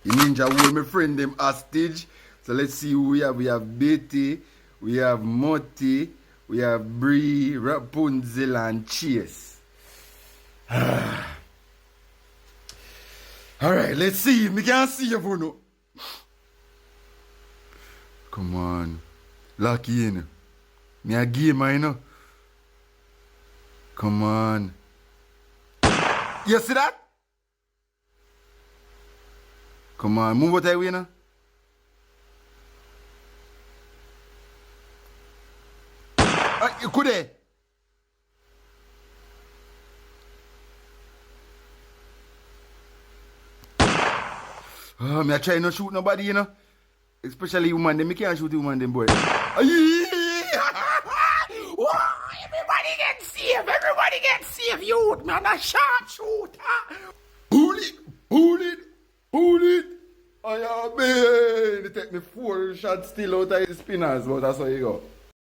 The ninja hold my friend them hostage. So let's see who we have. We have Betty, we have Moti, we have Bree, Rapunzel, and Chase. Alright, let's see. Me can't see you for no. Come on. Lucky in. Me a gamer, you know. Come on. You see that? Come on, move out of the way now. You could have. Me I try not to shoot nobody, you know. Especially woman, them. Me can't shoot the woman, them boy. Everybody gets safe. Everybody gets safe, youth. Man, a sharpshooter. Pull it. Pull it. Pull it. I am man. They take me 4 shots still out of the spinners, but that's how you go.